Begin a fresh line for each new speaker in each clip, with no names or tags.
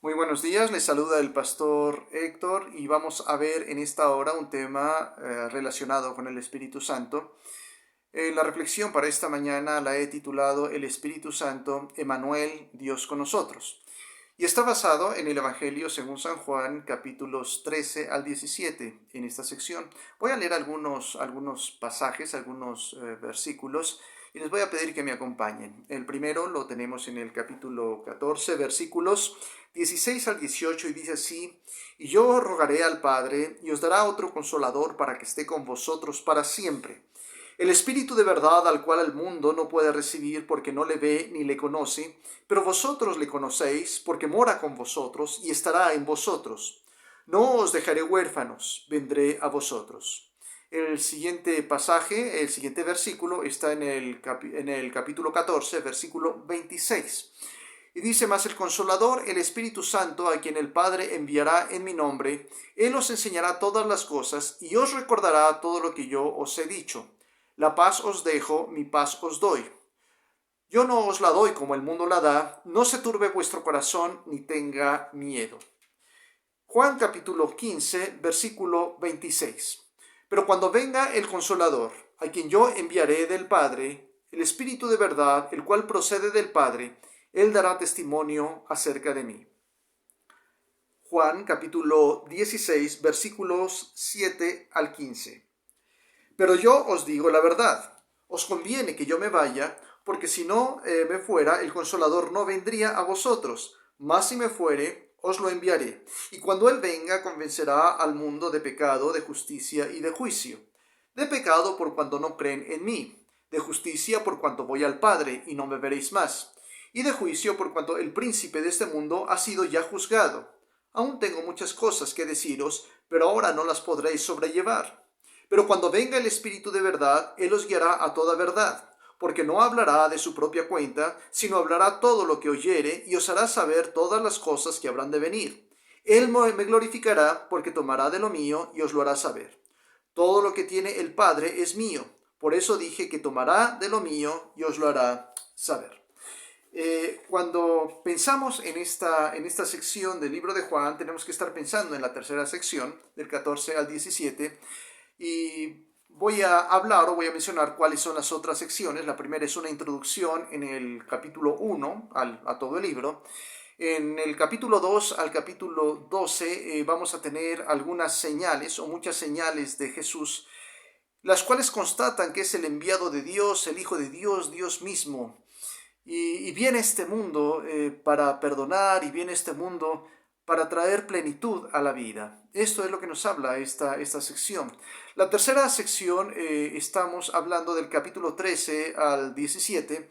Muy buenos días, les saluda el pastor Héctor y vamos a ver en esta hora un tema relacionado con el Espíritu Santo. La reflexión para esta mañana la he titulado El Espíritu Santo, Emmanuel, Dios con nosotros. Y está basado en el Evangelio según San Juan, capítulos 13 al 17, en esta sección. Voy a leer algunos pasajes, algunos versículos, y les voy a pedir que me acompañen. El primero lo tenemos en el capítulo 14, versículos 16 al 18, y dice así: Y yo rogaré al Padre, y os dará otro consolador para que esté con vosotros para siempre, el Espíritu de verdad, al cual el mundo no puede recibir porque no le ve ni le conoce, pero vosotros le conocéis porque mora con vosotros y estará en vosotros. No os dejaré huérfanos, vendré a vosotros. El siguiente pasaje, el siguiente versículo está en el capítulo 14, versículo 26. Y dice más: el Consolador, el Espíritu Santo, a quien el Padre enviará en mi nombre, Él os enseñará todas las cosas y os recordará todo lo que yo os he dicho. La paz os dejo, mi paz os doy. Yo no os la doy como el mundo la da, no se turbe vuestro corazón ni tenga miedo. Juan capítulo 15, versículo 26. Pero cuando venga el Consolador, a quien yo enviaré del Padre, el Espíritu de verdad, el cual procede del Padre, Él dará testimonio acerca de mí. Juan capítulo 16, versículos 7 al 15. Pero yo os digo la verdad, os conviene que yo me vaya, porque si no me fuera, el Consolador no vendría a vosotros, mas si me fuere, os lo enviaré. Y cuando Él venga, convencerá al mundo de pecado, de justicia y de juicio. De pecado por cuanto no creen en mí, de justicia por cuanto voy al Padre y no me veréis más, y de juicio por cuanto el príncipe de este mundo ha sido ya juzgado. Aún tengo muchas cosas que deciros, pero ahora no las podréis sobrellevar. Pero cuando venga el Espíritu de verdad, Él os guiará a toda verdad, porque no hablará de su propia cuenta, sino hablará todo lo que oyere y os hará saber todas las cosas que habrán de venir. Él me glorificará, porque tomará de lo mío y os lo hará saber. Todo lo que tiene el Padre es mío, por eso dije que tomará de lo mío y os lo hará saber. Cuando pensamos en esta sección del libro de Juan, tenemos que estar pensando en la tercera sección, del 14 al 17, y voy a hablar o voy a mencionar cuáles son las otras secciones. La primera es una introducción en el capítulo 1 a todo el libro. En el capítulo 2 al capítulo 12 vamos a tener algunas señales o muchas señales de Jesús, las cuales constatan que es el enviado de Dios, el Hijo de Dios, Dios mismo. Y viene a este mundo para perdonar, y viene a este mundo para traer plenitud a la vida. Esto es lo que nos habla esta sección. La tercera sección, estamos hablando del capítulo 13 al 17,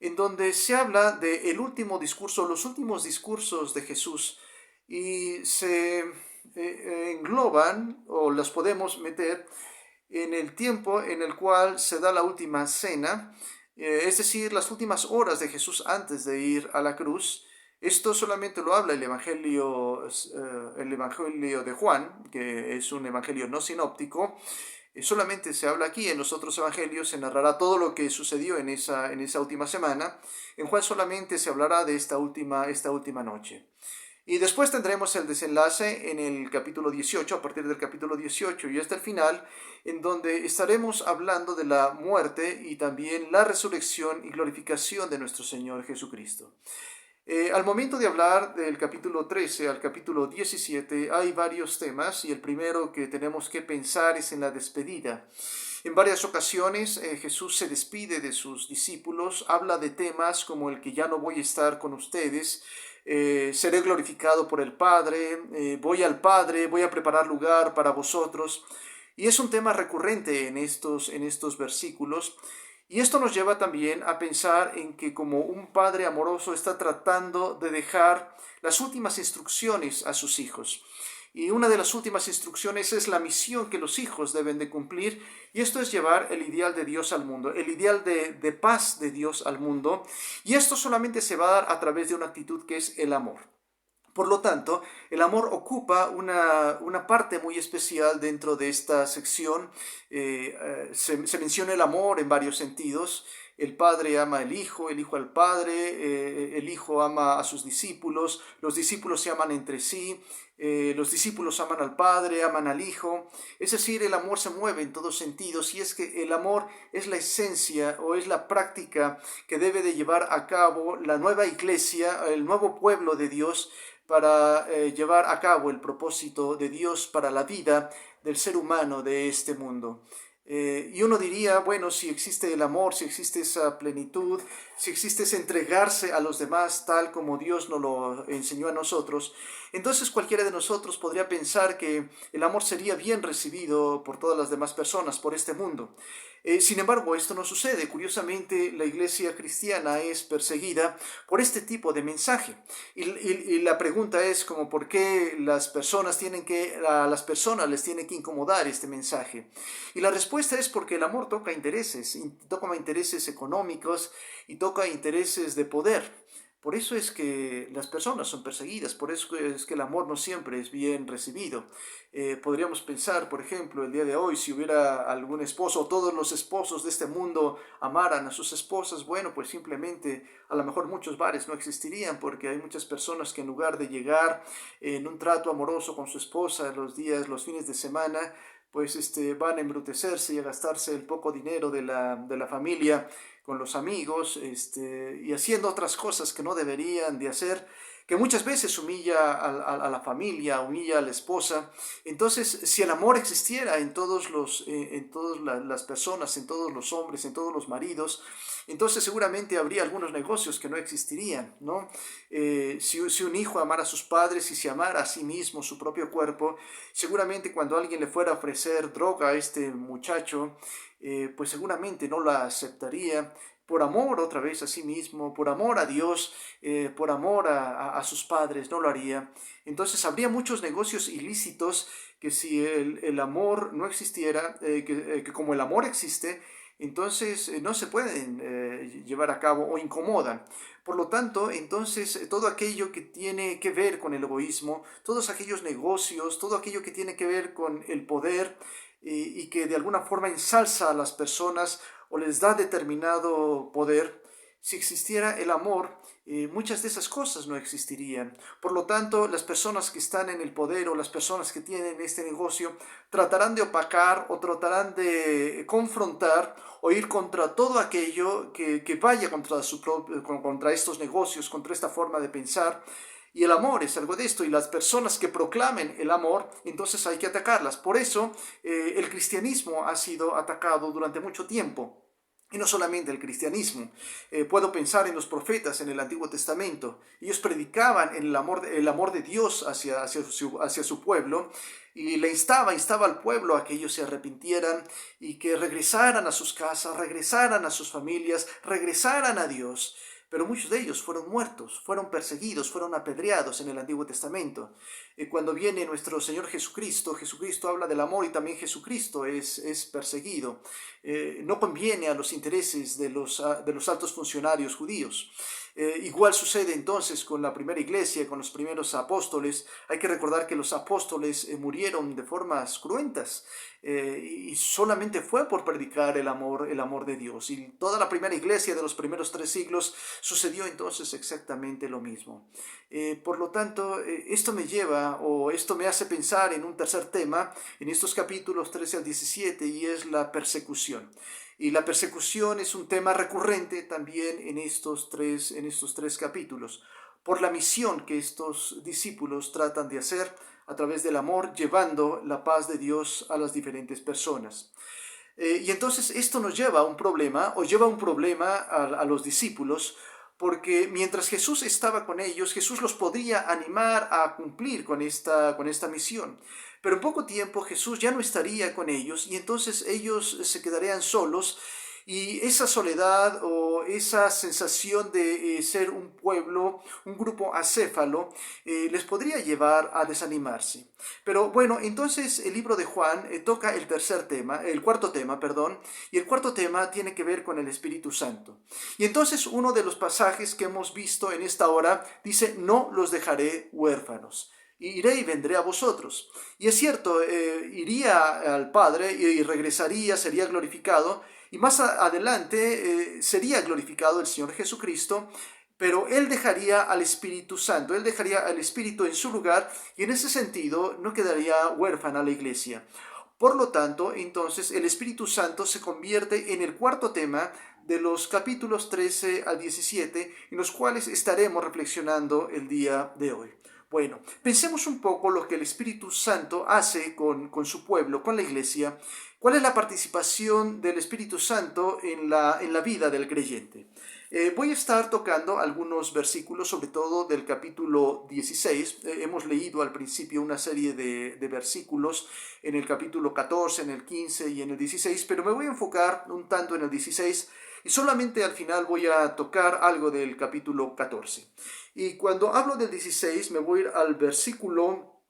en donde se habla del último discurso, los últimos discursos de Jesús, y se engloban o las podemos meter en el tiempo en el cual se da la última cena, es decir, las últimas horas de Jesús antes de ir a la cruz. Esto solamente lo habla el Evangelio de Juan, que es un evangelio no sinóptico. Solamente se habla aquí. En los otros evangelios se narrará todo lo que sucedió en esa última semana. En Juan solamente se hablará de esta última noche. Y después tendremos el desenlace en el capítulo 18, a partir del capítulo 18 y hasta el final, en donde estaremos hablando de la muerte y también la resurrección y glorificación de nuestro Señor Jesucristo. Al momento de hablar del capítulo 13 al capítulo 17 hay varios temas, y el primero que tenemos que pensar es en la despedida. En varias ocasiones Jesús se despide de sus discípulos, habla de temas como el que ya no voy a estar con ustedes, seré glorificado por el Padre, voy al Padre, voy a preparar lugar para vosotros. Y es un tema recurrente en estos versículos. Y esto nos lleva también a pensar en que, como un padre amoroso está tratando de dejar las últimas instrucciones a sus hijos. Y una de las últimas instrucciones es la misión que los hijos deben de cumplir, y esto es llevar el ideal de Dios al mundo, el ideal de paz de Dios al mundo, y esto solamente se va a dar a través de una actitud que es el amor. Por lo tanto, el amor ocupa una parte muy especial dentro de esta sección. Se menciona el amor en varios sentidos. el Padre ama al Hijo, el Hijo al Padre, el Hijo ama a sus discípulos, los discípulos se aman entre sí, los discípulos aman al Padre, aman al Hijo. Es decir, el amor se mueve en todos sentidos, y es que el amor es la esencia o es la práctica que debe de llevar a cabo la nueva iglesia, el nuevo pueblo de Dios, para llevar a cabo el propósito de Dios para la vida del ser humano de este mundo. Y uno diría, bueno, si existe el amor, si existe esa plenitud, si existe ese entregarse a los demás tal como Dios nos lo enseñó a nosotros, entonces cualquiera de nosotros podría pensar que el amor sería bien recibido por todas las demás personas, por este mundo. Sin embargo, esto no sucede. Curiosamente, la iglesia cristiana es perseguida por este tipo de mensaje. Y la pregunta es como por qué a las personas les tiene que incomodar este mensaje. Y la respuesta es porque el amor toca intereses económicos y toca intereses de poder. Por eso es que las personas son perseguidas, por eso es que el amor no siempre es bien recibido. Podríamos pensar, por ejemplo, el día de hoy, si hubiera algún esposo o todos los esposos de este mundo amaran a sus esposas, bueno, pues simplemente a lo mejor muchos bares no existirían, porque hay muchas personas que en lugar de llegar en un trato amoroso con su esposa los fines de semana, pues van a embrutecerse y a gastarse el poco dinero de la familia con los amigos, y haciendo otras cosas que no deberían de hacer, que muchas veces humilla a la familia, humilla a la esposa. Entonces, si el amor existiera en todas las personas, en todos los hombres, en todos los maridos, entonces seguramente habría algunos negocios que no existirían, ¿no? Si un hijo amara a sus padres y se amara a sí mismo, su propio cuerpo, seguramente cuando alguien le fuera a ofrecer droga a este muchacho, pues seguramente no la aceptaría, por amor otra vez a sí mismo, por amor a Dios, por amor a sus padres, no lo haría. Entonces habría muchos negocios ilícitos que si el amor no existiera, que como el amor existe, entonces no se pueden llevar a cabo o incomodan. Por lo tanto, entonces todo aquello que tiene que ver con el egoísmo, todos aquellos negocios, todo aquello que tiene que ver con el poder, y que de alguna forma ensalza a las personas o les da determinado poder, si existiera el amor, muchas de esas cosas no existirían. Por lo tanto, las personas que están en el poder o las personas que tienen este negocio tratarán de opacar o tratarán de confrontar o ir contra todo aquello que vaya contra estos negocios, contra esta forma de pensar. Y el amor es algo de esto, y las personas que proclamen el amor, entonces hay que atacarlas. Por eso el cristianismo ha sido atacado durante mucho tiempo. Y no solamente el cristianismo, puedo pensar en los profetas en el Antiguo Testamento. Ellos predicaban el amor de Dios hacia su pueblo, y le instaba al pueblo a que ellos se arrepintieran y que regresaran a sus casas, regresaran a sus familias, regresaran a Dios. Pero muchos de ellos fueron muertos, fueron perseguidos, fueron apedreados en el Antiguo Testamento. Cuando viene nuestro Señor Jesucristo, Jesucristo habla del amor y también Jesucristo es perseguido. No conviene a los intereses de los altos funcionarios judíos. Igual sucede entonces con la primera iglesia, con los primeros apóstoles. Hay que recordar que los apóstoles murieron de formas cruentas, y solamente fue por predicar el amor de Dios. Y toda la primera iglesia de los primeros 3 siglos sucedió entonces exactamente lo mismo. Por lo tanto, esto me hace pensar en un tercer tema, en estos capítulos 13 al 17, y es la persecución. Y la persecución es un tema recurrente también en estos tres capítulos, por la misión que estos discípulos tratan de hacer a través del amor, llevando la paz de Dios a las diferentes personas. Y entonces esto nos lleva a un problema, o lleva un problema a los discípulos, porque mientras Jesús estaba con ellos, Jesús los podría animar a cumplir con esta misión. Pero en poco tiempo Jesús ya no estaría con ellos, y entonces ellos se quedarían solos, y esa soledad o esa sensación de ser un pueblo, un grupo acéfalo, les podría llevar a desanimarse. Pero bueno, entonces el libro de Juan toca el cuarto tema, y el cuarto tema tiene que ver con el Espíritu Santo. Y entonces uno de los pasajes que hemos visto en esta hora dice: no los dejaré huérfanos. Iré y vendré a vosotros. Y es cierto, iría al Padre y regresaría, sería glorificado, Y más adelante sería glorificado el Señor Jesucristo, pero Él dejaría al Espíritu Santo, Él dejaría al Espíritu en su lugar y en ese sentido no quedaría huérfana la iglesia. Por lo tanto, entonces el Espíritu Santo se convierte en el cuarto tema de los capítulos 13 al 17, en los cuales estaremos reflexionando el día de hoy. Bueno, pensemos un poco lo que el Espíritu Santo hace con su pueblo, con la iglesia. ¿Cuál es la participación del Espíritu Santo en la vida del creyente? Voy a estar tocando algunos versículos, sobre todo del capítulo 16. Hemos leído al principio una serie de versículos en el capítulo 14, en el 15 y en el 16, pero me voy a enfocar un tanto en el 16 y solamente al final voy a tocar algo del capítulo 14. Y cuando hablo del 16 me voy a ir al versículo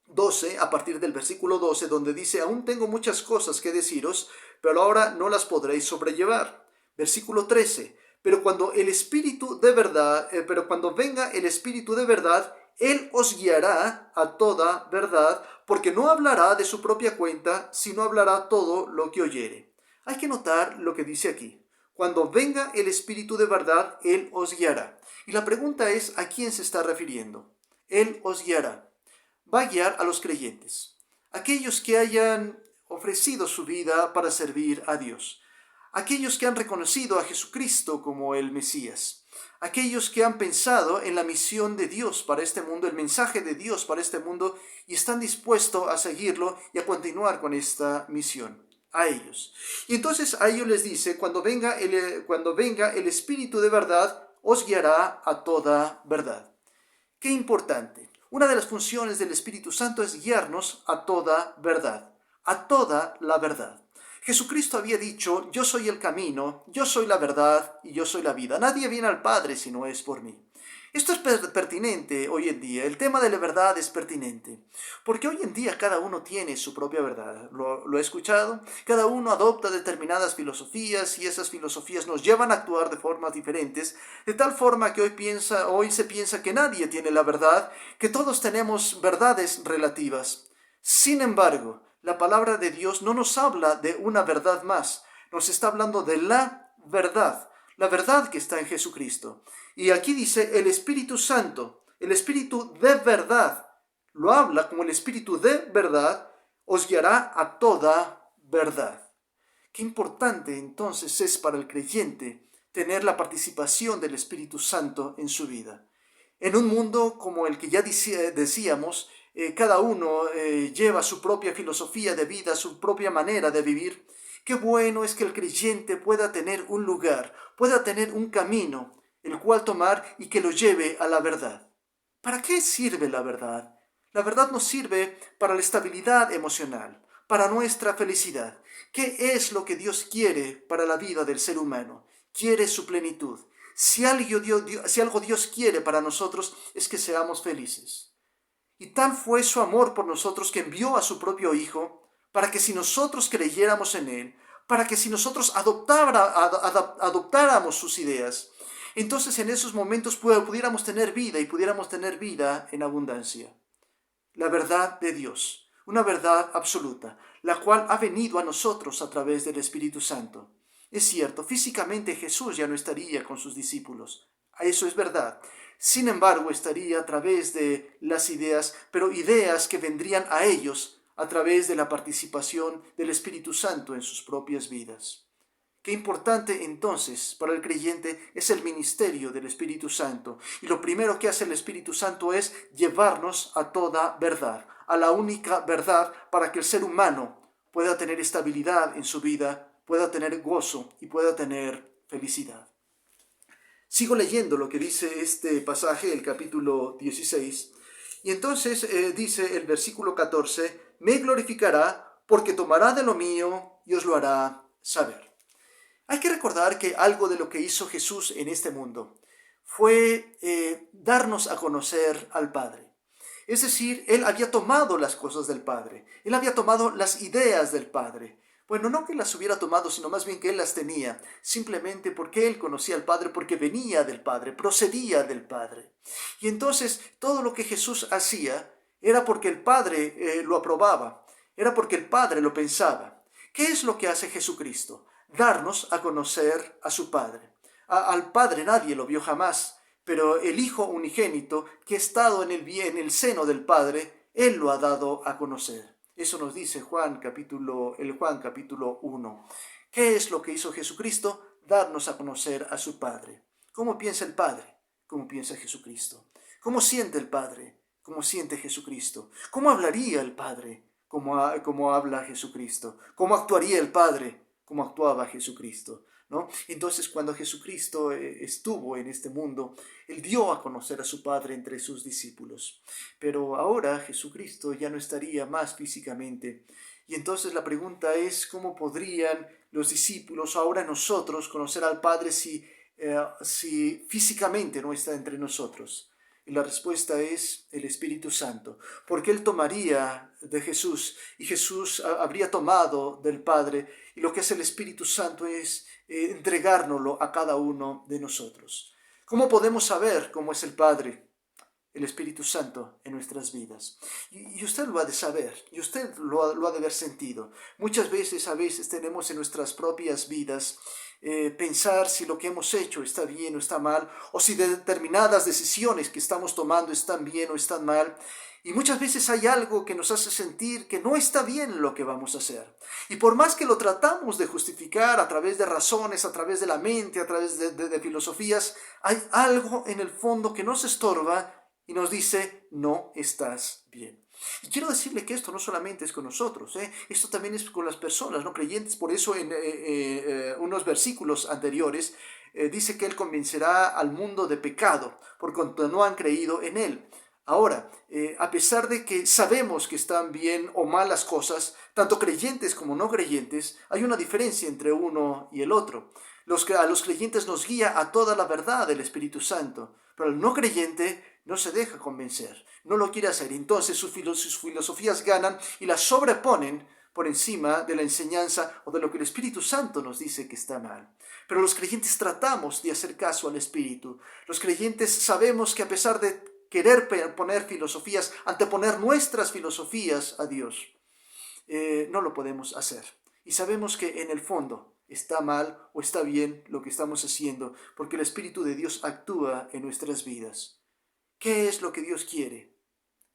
12, a partir del versículo 12, donde dice: aún tengo muchas cosas que deciros, pero ahora no las podréis sobrellevar. Versículo 13, pero cuando venga el Espíritu de verdad, Él os guiará a toda verdad, porque no hablará de su propia cuenta, sino hablará todo lo que oyere. Hay que notar lo que dice aquí. Cuando venga el Espíritu de verdad, Él os guiará. Y la pregunta es, ¿a quién se está refiriendo? Él os guiará. Va a guiar a los creyentes, aquellos que hayan ofrecido su vida para servir a Dios, aquellos que han reconocido a Jesucristo como el Mesías, aquellos que han pensado en la misión de Dios para este mundo, el mensaje de Dios para este mundo, y están dispuestos a seguirlo y a continuar con esta misión. A ellos. Y entonces a ellos les dice: cuando venga el Espíritu de verdad, os guiará a toda verdad. Qué importante. Una de las funciones del Espíritu Santo es guiarnos a toda verdad, a toda la verdad. Jesucristo había dicho: yo soy el camino, yo soy la verdad y yo soy la vida. Nadie viene al Padre si no es por mí. Esto es pertinente hoy en día. El tema de la verdad es pertinente, porque hoy en día cada uno tiene su propia verdad. ¿Lo he escuchado? Cada uno adopta determinadas filosofías y esas filosofías nos llevan a actuar de formas diferentes, de tal forma que hoy se piensa que nadie tiene la verdad, que todos tenemos verdades relativas. Sin embargo, la palabra de Dios no nos habla de una verdad más, nos está hablando de la verdad que está en Jesucristo. Y aquí dice el Espíritu Santo, el Espíritu de verdad, lo habla como el Espíritu de verdad, os guiará a toda verdad. Qué importante entonces es para el creyente tener la participación del Espíritu Santo en su vida. En un mundo como el que ya decíamos, cada uno lleva su propia filosofía de vida, su propia manera de vivir. Qué bueno es que el creyente pueda tener un lugar, pueda tener un camino, el cual tomar y que lo lleve a la verdad. ¿Para qué sirve la verdad? La verdad nos sirve para la estabilidad emocional, para nuestra felicidad. ¿Qué es lo que Dios quiere para la vida del ser humano? Quiere su plenitud. Si algo Dios quiere para nosotros es que seamos felices. Y tal fue su amor por nosotros que envió a su propio Hijo para que si nosotros creyéramos en Él, para que si nosotros adoptáramos sus ideas, entonces en esos momentos pudiéramos tener vida y pudiéramos tener vida en abundancia. La verdad de Dios, una verdad absoluta, la cual ha venido a nosotros a través del Espíritu Santo. Es cierto, físicamente Jesús ya no estaría con sus discípulos, eso es verdad. Sin embargo, estaría a través de las ideas, pero ideas que vendrían a ellos a través de la participación del Espíritu Santo en sus propias vidas. Qué importante entonces para el creyente es el ministerio del Espíritu Santo. Y lo primero que hace el Espíritu Santo es llevarnos a toda verdad, a la única verdad para que el ser humano pueda tener estabilidad en su vida, pueda tener gozo y pueda tener felicidad. Sigo leyendo lo que dice este pasaje, el capítulo 16, y entonces dice el versículo 14, me glorificará porque tomará de lo mío y os lo hará saber. Hay que recordar que algo de lo que hizo Jesús en este mundo fue darnos a conocer al Padre. Es decir, Él había tomado las cosas del Padre, Él había tomado las ideas del Padre. Bueno, no que las hubiera tomado, sino más bien que Él las tenía, simplemente porque Él conocía al Padre, porque venía del Padre, procedía del Padre. Y entonces todo lo que Jesús hacía era porque el Padre lo aprobaba, era porque el Padre lo pensaba. ¿Qué es lo que hace Jesucristo? darnos a conocer a su Padre. Al Padre nadie lo vio jamás, pero el Hijo unigénito que ha estado en el seno del Padre, Él lo ha dado a conocer. Eso nos dice Juan capítulo 1. ¿Qué es lo que hizo Jesucristo? Darnos a conocer a su Padre. ¿Cómo piensa el Padre? ¿Cómo piensa Jesucristo? ¿Cómo siente el Padre? ¿Cómo siente Jesucristo? ¿Cómo hablaría el Padre? ¿Cómo habla Jesucristo? ¿Cómo actuaría el Padre? ¿Cómo actuaba Jesucristo? ¿No? Entonces, cuando Jesucristo estuvo en este mundo, Él dio a conocer a su Padre entre sus discípulos. Pero ahora Jesucristo ya no estaría más físicamente. Y entonces la pregunta es, ¿cómo podrían los discípulos, ahora nosotros, conocer al Padre si físicamente no está entre nosotros? Y la respuesta es el Espíritu Santo, porque Él tomaría de Jesús y Jesús habría tomado del Padre, y lo que hace el Espíritu Santo es entregárnoslo a cada uno de nosotros. ¿Cómo podemos saber cómo es el Padre? El Espíritu Santo en nuestras vidas. Y usted lo ha de saber, y usted lo ha de haber sentido. Muchas veces, tenemos en nuestras propias vidas pensar si lo que hemos hecho está bien o está mal, o si determinadas decisiones que estamos tomando están bien o están mal. Y muchas veces hay algo que nos hace sentir que no está bien lo que vamos a hacer. Y por más que lo tratamos de justificar a través de razones, a través de la mente, a través de filosofías, hay algo en el fondo que nos estorba y nos dice, no estás bien. Y quiero decirle que esto no solamente es con nosotros, esto también es con las personas no creyentes. Por eso en unos versículos anteriores dice que Él convencerá al mundo de pecado, por cuanto no han creído en Él. Ahora, a pesar de que sabemos que están bien o mal las cosas, tanto creyentes como no creyentes, hay una diferencia entre uno y el otro. A los creyentes nos guía a toda la verdad del Espíritu Santo, pero al no creyente no se deja convencer, no lo quiere hacer. Entonces sus filosofías ganan y las sobreponen por encima de la enseñanza o de lo que el Espíritu Santo nos dice que está mal. Pero los creyentes tratamos de hacer caso al Espíritu. Los creyentes sabemos que a pesar de querer poner filosofías, anteponer nuestras filosofías a Dios, no lo podemos hacer. Y sabemos que en el fondo está mal o está bien lo que estamos haciendo, porque el Espíritu de Dios actúa en nuestras vidas. ¿Qué es lo que Dios quiere?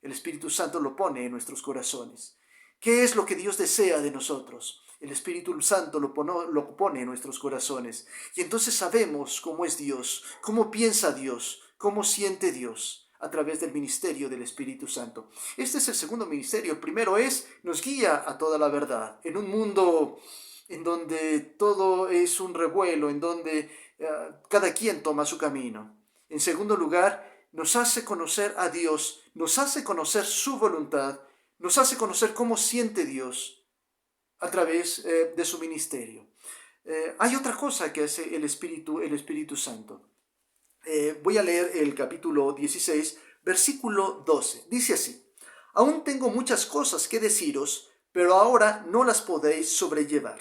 El Espíritu Santo lo pone en nuestros corazones. ¿Qué es lo que Dios desea de nosotros? El Espíritu Santo lo pone en nuestros corazones. Y entonces sabemos cómo es Dios, cómo piensa Dios, cómo siente Dios a través del ministerio del Espíritu Santo. Este es el segundo ministerio. El primero nos guía a toda la verdad. En un mundo en donde todo es un revuelo, en donde cada quien toma su camino. En segundo lugar, nos hace conocer a Dios, nos hace conocer su voluntad, nos hace conocer cómo siente Dios a través de su ministerio. Hay otra cosa que hace el Espíritu Santo. Voy a leer el capítulo 16, versículo 12. Dice así: aún tengo muchas cosas que deciros, pero ahora no las podéis sobrellevar.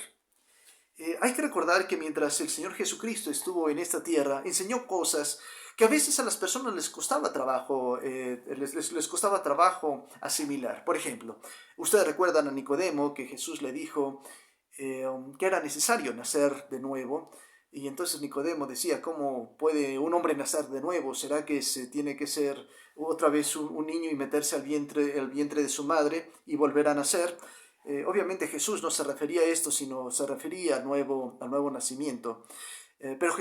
Hay que recordar que mientras el Señor Jesucristo estuvo en esta tierra, enseñó cosas que a veces a las personas les costaba trabajo, les costaba trabajo asimilar. Por ejemplo, ustedes recuerdan a Nicodemo que Jesús le dijo que era necesario nacer de nuevo. Y entonces Nicodemo decía, ¿cómo puede un hombre nacer de nuevo? ¿Será que se tiene que ser otra vez un niño y meterse al vientre de su madre y volver a nacer? Obviamente Jesús no se refería a esto, sino se refería al nuevo nacimiento. Pero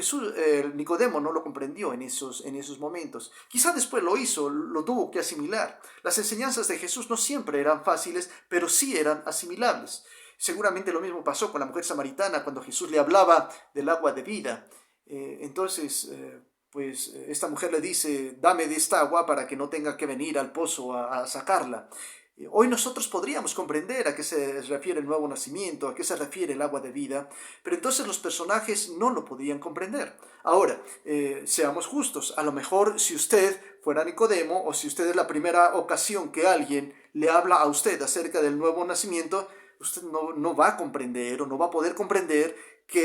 Nicodemo no lo comprendió en esos momentos. Quizá después lo hizo, lo tuvo que asimilar. Las enseñanzas de Jesús no siempre eran fáciles, pero sí eran asimilables. Seguramente lo mismo pasó con la mujer samaritana cuando Jesús le hablaba del agua de vida. Entonces, esta mujer le dice, dame de esta agua para que no tenga que venir al pozo a sacarla. Hoy nosotros podríamos comprender a qué se refiere el nuevo nacimiento, a qué se refiere el agua de vida, pero entonces los personajes no lo podían comprender. Ahora, seamos justos, a lo mejor si usted fuera Nicodemo o si usted es la primera ocasión que alguien le habla a usted acerca del nuevo nacimiento, usted no va a comprender o no va a poder comprender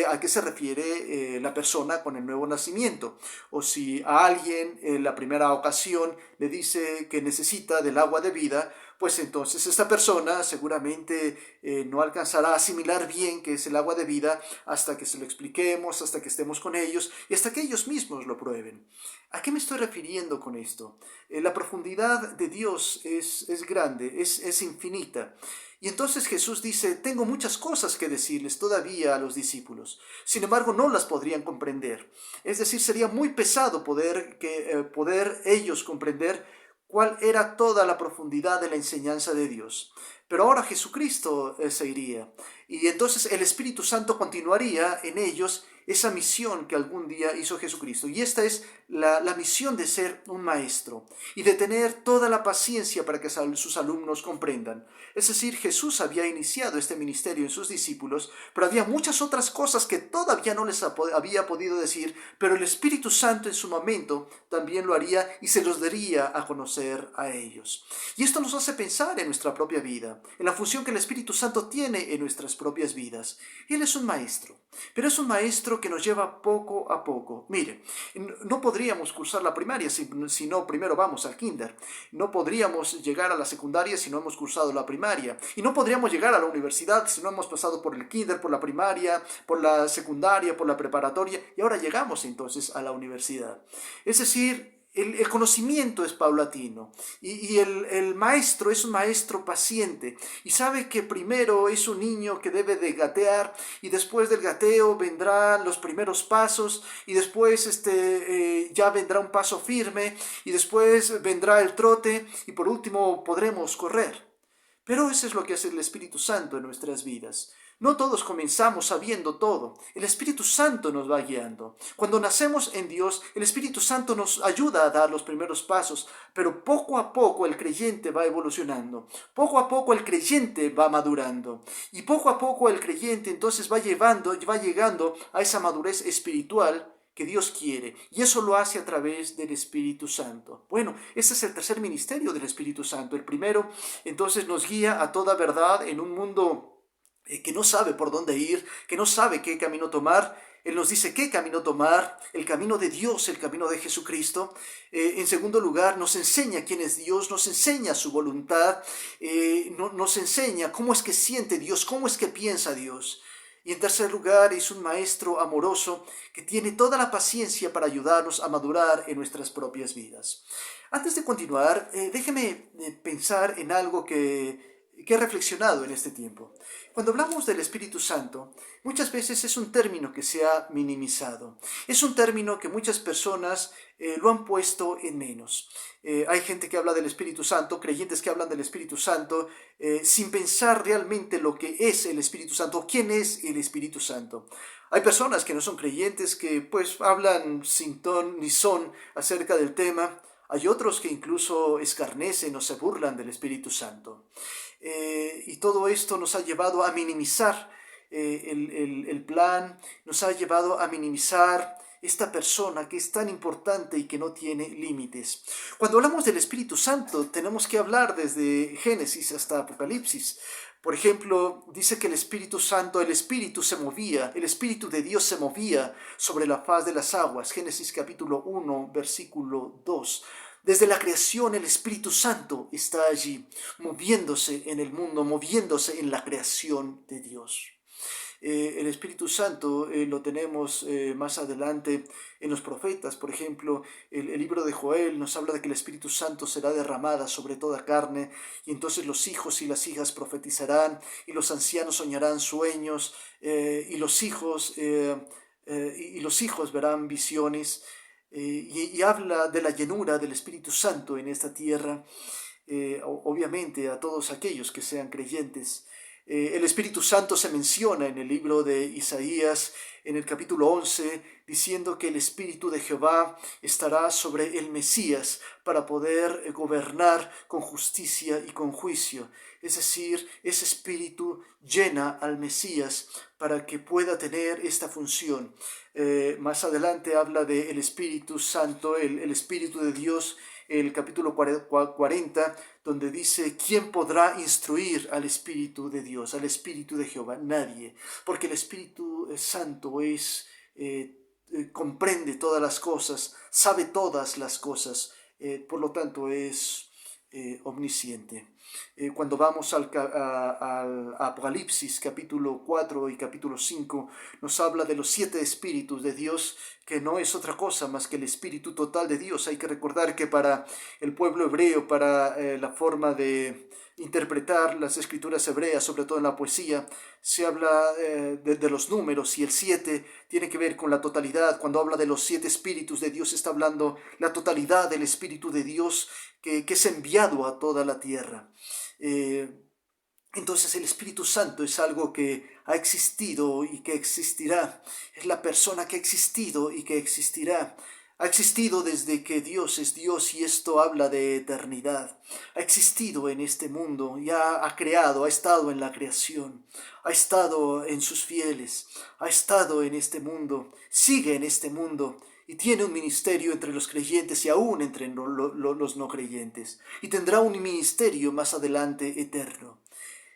a qué se refiere la persona con el nuevo nacimiento. O si a alguien en la primera ocasión le dice que necesita del agua de vida, pues entonces esta persona seguramente no alcanzará a asimilar bien qué es el agua de vida hasta que se lo expliquemos, hasta que estemos con ellos y hasta que ellos mismos lo prueben. ¿A qué me estoy refiriendo con esto? La profundidad de Dios es grande, es infinita. Y entonces Jesús dice, tengo muchas cosas que decirles todavía a los discípulos. Sin embargo, no las podrían comprender. Es decir, sería muy pesado poder ellos comprender cuál era toda la profundidad de la enseñanza de Dios. Pero ahora Jesucristo se iría. Y entonces el Espíritu Santo continuaría en ellos esa misión que algún día hizo Jesucristo. Y esta es la misión de ser un maestro y de tener toda la paciencia para que sus alumnos comprendan. Es decir, Jesús había iniciado este ministerio en sus discípulos, pero había muchas otras cosas que todavía no les había podido decir, pero el Espíritu Santo en su momento también lo haría y se los daría a conocer a ellos. Y esto nos hace pensar en nuestra propia vida, en la función que el Espíritu Santo tiene en nuestras propias vidas. Él es un maestro, pero es un maestro que nos lleva poco a poco. Mire, no podríamos cursar la primaria si no primero vamos al kinder. No podríamos llegar a la secundaria si no hemos cursado la primaria. Y no podríamos llegar a la universidad si no hemos pasado por el kinder, por la primaria, por la secundaria, por la preparatoria. Y ahora llegamos entonces a la universidad. Es decir, el conocimiento es paulatino y el maestro es un maestro paciente y sabe que primero es un niño que debe de gatear y después del gateo vendrán los primeros pasos y después ya vendrá un paso firme y después vendrá el trote y por último podremos correr. Pero eso es lo que hace el Espíritu Santo en nuestras vidas. No todos comenzamos sabiendo todo. El Espíritu Santo nos va guiando. Cuando nacemos en Dios, el Espíritu Santo nos ayuda a dar los primeros pasos, pero poco a poco el creyente va evolucionando. Poco a poco el creyente va madurando. Y poco a poco el creyente entonces va llegando a esa madurez espiritual que Dios quiere, y eso lo hace a través del Espíritu Santo. Bueno, ese es el tercer ministerio del Espíritu Santo. El primero, entonces, nos guía a toda verdad en un mundo que no sabe por dónde ir, que no sabe qué camino tomar. Él nos dice qué camino tomar, el camino de Dios, el camino de Jesucristo. En segundo lugar, nos enseña quién es Dios, nos enseña su voluntad, nos enseña cómo es que siente Dios, cómo es que piensa Dios. Y en tercer lugar, es un maestro amoroso que tiene toda la paciencia para ayudarnos a madurar en nuestras propias vidas. Antes de continuar, déjeme pensar en algo que he reflexionado en este tiempo. Cuando hablamos del Espíritu Santo, muchas veces es un término que se ha minimizado. Es un término que muchas personas lo han puesto en menos. Hay gente que habla del Espíritu Santo, creyentes que hablan del Espíritu Santo, sin pensar realmente lo que es el Espíritu Santo, quién es el Espíritu Santo. Hay personas que no son creyentes que pues hablan sin ton ni son acerca del tema. Hay otros que incluso escarnecen o se burlan del Espíritu Santo. Y todo esto nos ha llevado a minimizar el plan, nos ha llevado a minimizar esta persona que es tan importante y que no tiene límites. Cuando hablamos del Espíritu Santo, tenemos que hablar desde Génesis hasta Apocalipsis. Por ejemplo, dice que el Espíritu Santo, el Espíritu se movía, el Espíritu de Dios se movía sobre la faz de las aguas. Génesis capítulo 1, versículo 2. Desde la creación el Espíritu Santo está allí, moviéndose en el mundo, moviéndose en la creación de Dios. El Espíritu Santo lo tenemos más adelante en los profetas. Por ejemplo, el libro de Joel nos habla de que el Espíritu Santo será derramada sobre toda carne y entonces los hijos y las hijas profetizarán y los ancianos soñarán sueños y los hijos verán visiones. Y habla de la llenura del Espíritu Santo en esta tierra, obviamente a todos aquellos que sean creyentes. El Espíritu Santo se menciona en el libro de Isaías, en el capítulo 11, diciendo que el Espíritu de Jehová estará sobre el Mesías para poder gobernar con justicia y con juicio. Es decir, ese Espíritu llena al Mesías para que pueda tener esta función. Más adelante habla del Espíritu Santo, el Espíritu de Dios, el capítulo 40, donde dice, ¿quién podrá instruir al Espíritu de Dios, al Espíritu de Jehová? Nadie, porque el Espíritu Santo comprende todas las cosas, sabe todas las cosas, por lo tanto es omnisciente. Cuando vamos al Apocalipsis capítulo 4 y capítulo 5, nos habla de los 7 espíritus de Dios, que no es otra cosa más que el espíritu total de Dios. Hay que recordar que para el pueblo hebreo, para la forma de interpretar las escrituras hebreas, sobre todo en la poesía, se habla de los números, y el 7 tiene que ver con la totalidad. Cuando habla de los 7 espíritus de Dios, está hablando la totalidad del espíritu de Dios que es enviado a toda la tierra. Entonces el Espíritu Santo es algo que ha existido y que existirá. Es la persona que ha existido y que existirá. Ha existido desde que Dios es Dios, y esto habla de eternidad. Ha existido en este mundo, ya ha creado, ha estado en la creación, ha estado en sus fieles, ha estado en este mundo, sigue en este mundo, y tiene un ministerio entre los creyentes y aún entre los no creyentes. Y tendrá un ministerio más adelante eterno.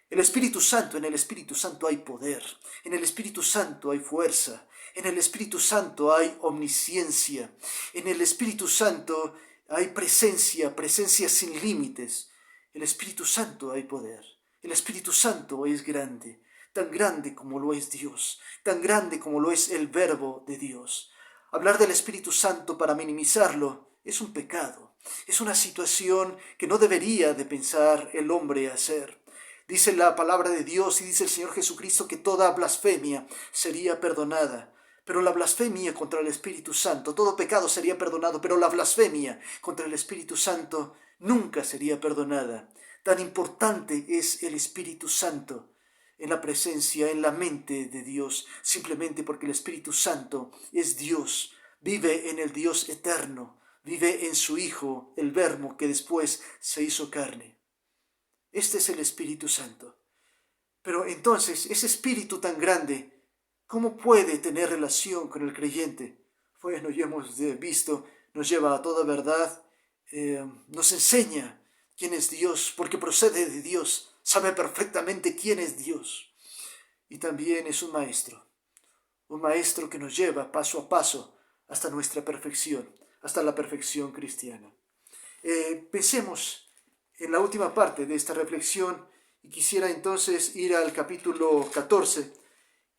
El Espíritu Santo, en el Espíritu Santo hay poder, en el Espíritu Santo hay fuerza, en el Espíritu Santo hay omnisciencia, en el Espíritu Santo hay presencia, presencia sin límites. El Espíritu Santo hay poder, el Espíritu Santo es grande, tan grande como lo es Dios, tan grande como lo es el Verbo de Dios. Hablar del Espíritu Santo para minimizarlo es un pecado, es una situación que no debería de pensar el hombre hacer. Dice la palabra de Dios y dice el Señor Jesucristo que toda blasfemia sería perdonada, pero la blasfemia contra el Espíritu Santo, todo pecado sería perdonado, pero la blasfemia contra el Espíritu Santo nunca sería perdonada. Tan importante es el Espíritu Santo en la presencia, en la mente de Dios, simplemente porque el Espíritu Santo es Dios, vive en el Dios eterno, vive en su Hijo, el Verbo que después se hizo carne. Este es el Espíritu Santo. Pero entonces, ese Espíritu tan grande, ¿cómo puede tener relación con el creyente? Bueno, ya hemos visto, nos lleva a toda verdad, nos enseña quién es Dios, porque procede de Dios, sabe perfectamente quién es Dios. Y también es un maestro que nos lleva paso a paso hasta nuestra perfección, hasta la perfección cristiana. Pensemos en la última parte de esta reflexión, y quisiera entonces ir al capítulo 14,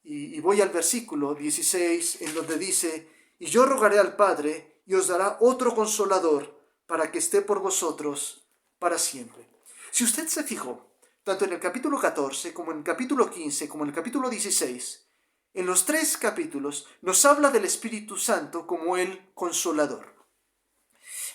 y voy al versículo 16, en donde dice: y yo rogaré al Padre, y os dará otro consolador, para que esté por vosotros para siempre. Si usted se fijó, tanto en el capítulo 14, como en el capítulo 15, como en el capítulo 16, en los 3 capítulos nos habla del Espíritu Santo como el consolador.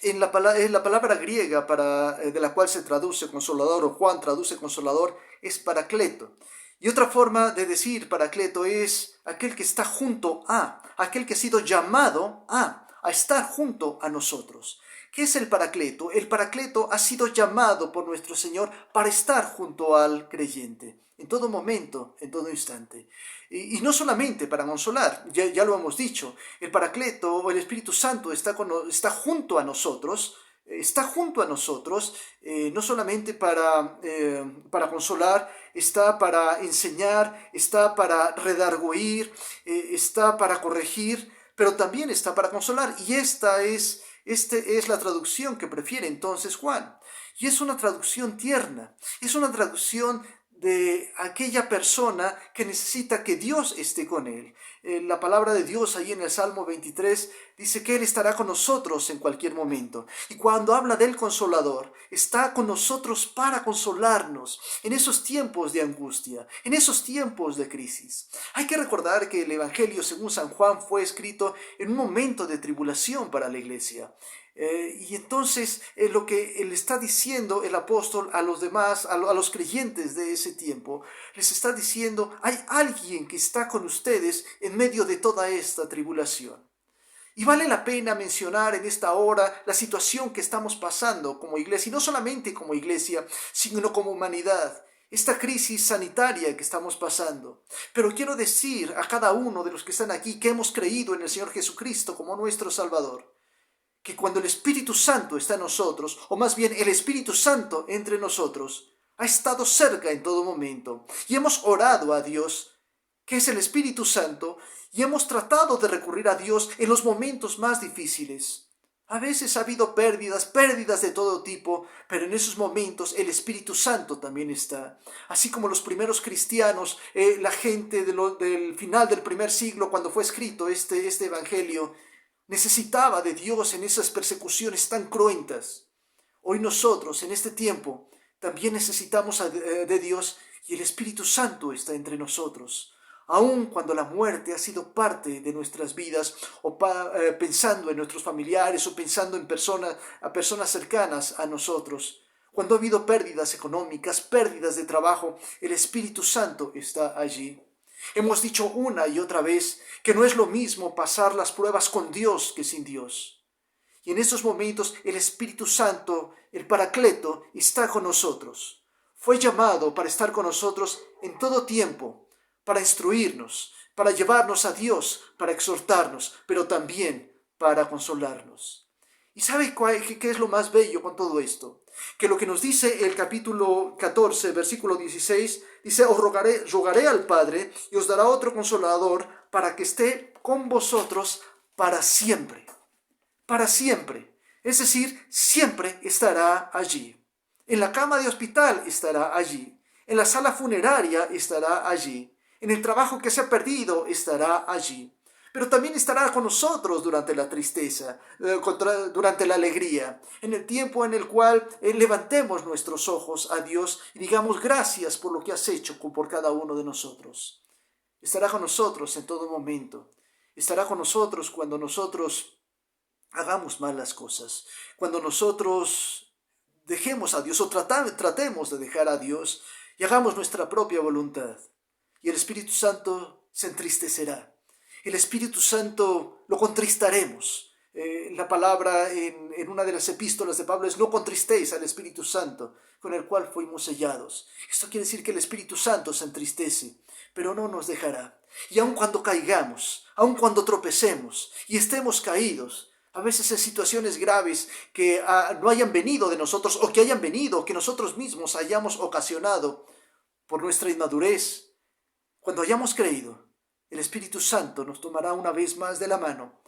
En la palabra griega de la cual se traduce consolador, o Juan traduce consolador, es paracleto. Y otra forma de decir paracleto es aquel que está junto a, aquel que ha sido llamado a estar junto a nosotros. ¿Qué es el paracleto? El paracleto ha sido llamado por nuestro Señor para estar junto al creyente, en todo momento, en todo instante. Y no solamente para consolar, ya lo hemos dicho, el Paracleto o el Espíritu Santo está junto a nosotros, no solamente para consolar, está para enseñar, está para redarguir, está para corregir, pero también está para consolar. Y esta es la traducción que prefiere entonces Juan. Y es una traducción tierna, es una traducción de aquella persona que necesita que Dios esté con él. La palabra de Dios ahí en el Salmo 23 dice que Él estará con nosotros en cualquier momento. Y cuando habla del Consolador, está con nosotros para consolarnos en esos tiempos de angustia, en esos tiempos de crisis. Hay que recordar que el Evangelio según San Juan fue escrito en un momento de tribulación para la iglesia. Y entonces lo que le está diciendo el apóstol a los demás, a los creyentes de ese tiempo, les está diciendo: hay alguien que está con ustedes en medio de toda esta tribulación. Y vale la pena mencionar en esta hora la situación que estamos pasando como iglesia, y no solamente como iglesia, sino como humanidad. Esta crisis sanitaria que estamos pasando. Pero quiero decir a cada uno de los que están aquí que hemos creído en el Señor Jesucristo como nuestro Salvador, que cuando el Espíritu Santo está en nosotros, o más bien el Espíritu Santo entre nosotros, ha estado cerca en todo momento, y hemos orado a Dios, que es el Espíritu Santo, y hemos tratado de recurrir a Dios en los momentos más difíciles. A veces ha habido pérdidas de todo tipo, pero en esos momentos el Espíritu Santo también está. Así como los primeros cristianos, la gente del final del primer siglo, cuando fue escrito este evangelio, necesitaba de Dios en esas persecuciones tan cruentas. Hoy nosotros, en este tiempo, también necesitamos de Dios y el Espíritu Santo está entre nosotros. Aun cuando la muerte ha sido parte de nuestras vidas, o pensando en nuestros familiares, o pensando en personas cercanas a nosotros, cuando ha habido pérdidas económicas, pérdidas de trabajo, el Espíritu Santo está allí. Hemos dicho una y otra vez que no es lo mismo pasar las pruebas con Dios que sin Dios. Y en estos momentos el Espíritu Santo, el Paracleto, está con nosotros. Fue llamado para estar con nosotros en todo tiempo, para instruirnos, para llevarnos a Dios, para exhortarnos, pero también para consolarnos. ¿Y sabe qué es lo más bello con todo esto? Que lo que nos dice el capítulo 14, versículo 16, dice: os rogaré al Padre y os dará otro consolador para que esté con vosotros para siempre. Para siempre. Es decir, siempre estará allí. En la cama de hospital estará allí. En la sala funeraria estará allí. En el trabajo que se ha perdido estará allí. Pero también estará con nosotros durante la tristeza, durante la alegría, en el tiempo en el cual levantemos nuestros ojos a Dios y digamos gracias por lo que has hecho por cada uno de nosotros. Estará con nosotros en todo momento. Estará con nosotros cuando nosotros hagamos mal las cosas, cuando nosotros dejemos a Dios o tratemos de dejar a Dios y hagamos nuestra propia voluntad. Y el Espíritu Santo se entristecerá. El Espíritu Santo lo contristaremos. La palabra en una de las epístolas de Pablo es: no contristéis al Espíritu Santo, con el cual fuimos sellados. Esto quiere decir que el Espíritu Santo se entristece, pero no nos dejará. Y aun cuando caigamos, aun cuando tropecemos y estemos caídos, a veces en situaciones graves que no hayan venido de nosotros, o que hayan venido, que nosotros mismos hayamos ocasionado por nuestra inmadurez, cuando hayamos creído, el Espíritu Santo nos tomará una vez más de la mano,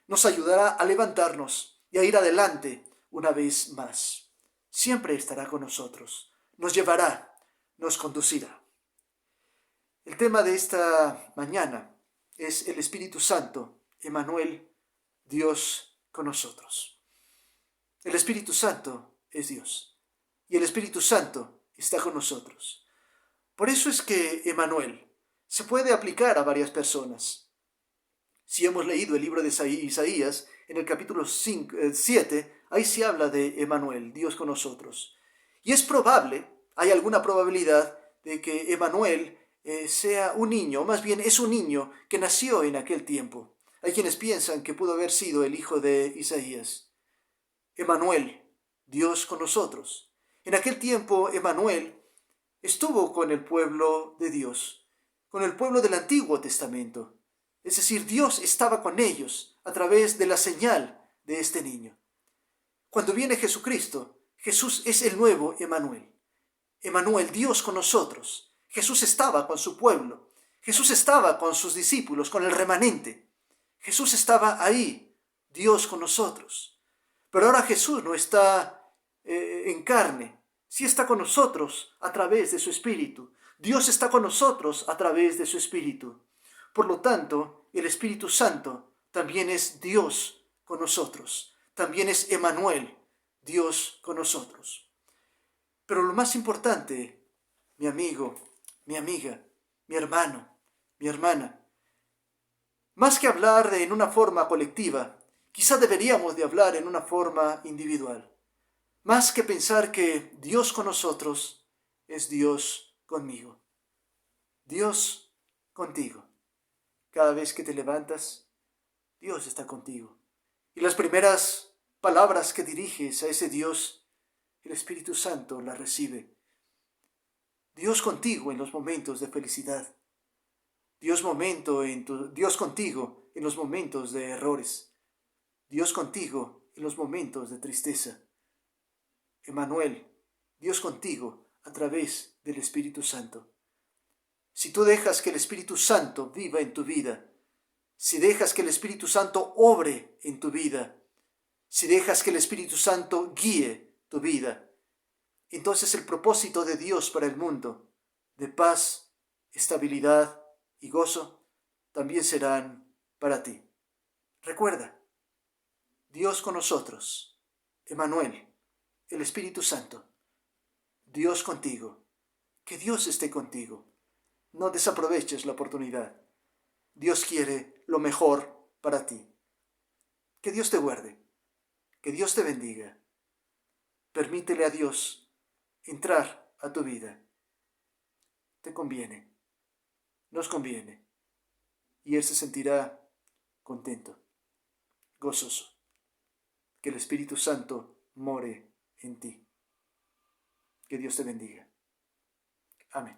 nos ayudará a levantarnos y a ir adelante una vez más. Siempre estará con nosotros, nos llevará, nos conducirá. El tema de esta mañana es el Espíritu Santo, Emmanuel, Dios con nosotros. El Espíritu Santo es Dios y el Espíritu Santo está con nosotros. Por eso es que Emmanuel se puede aplicar a varias personas. Si hemos leído el libro de Isaías, en el capítulo 7, ahí se habla de Emmanuel, Dios con nosotros. Y es probable, hay alguna probabilidad de que Emmanuel sea un niño, o más bien es un niño que nació en aquel tiempo. Hay quienes piensan que pudo haber sido el hijo de Isaías. Emmanuel, Dios con nosotros. En aquel tiempo, Emmanuel estuvo con el pueblo de Dios, con el pueblo del Antiguo Testamento. Es decir, Dios estaba con ellos a través de la señal de este niño. Cuando viene Jesucristo, Jesús es el nuevo Emmanuel. Emmanuel, Dios con nosotros. Jesús estaba con su pueblo. Jesús estaba con sus discípulos, con el remanente. Jesús estaba ahí, Dios con nosotros. Pero ahora Jesús no está en carne. Sí está con nosotros a través de su Espíritu. Dios está con nosotros a través de su Espíritu. Por lo tanto, el Espíritu Santo también es Dios con nosotros. También es Emmanuel, Dios con nosotros. Pero lo más importante, mi amigo, mi amiga, mi hermano, mi hermana, más que hablar en una forma colectiva, quizá deberíamos de hablar en una forma individual. Más que pensar que Dios con nosotros es Dios conmigo. Dios contigo. Cada vez que te levantas, Dios está contigo. Y las primeras palabras que diriges a ese Dios, el Espíritu Santo las recibe. Dios contigo en los momentos de felicidad. Dios contigo en los momentos de errores. Dios contigo en los momentos de tristeza. Emmanuel, Dios contigo a través del Espíritu Santo. Si tú dejas que el Espíritu Santo viva en tu vida, si dejas que el Espíritu Santo obre en tu vida, si dejas que el Espíritu Santo guíe tu vida, entonces el propósito de Dios para el mundo, de paz, estabilidad y gozo, también serán para ti. Recuerda, Dios con nosotros, Emmanuel, el Espíritu Santo, Dios contigo, que Dios esté contigo. No desaproveches la oportunidad. Dios quiere lo mejor para ti. Que Dios te guarde, que Dios te bendiga. Permítele a Dios entrar a tu vida. Te conviene, nos conviene, y Él se sentirá contento, gozoso. Que el Espíritu Santo more en ti. Que Dios te bendiga. Amén.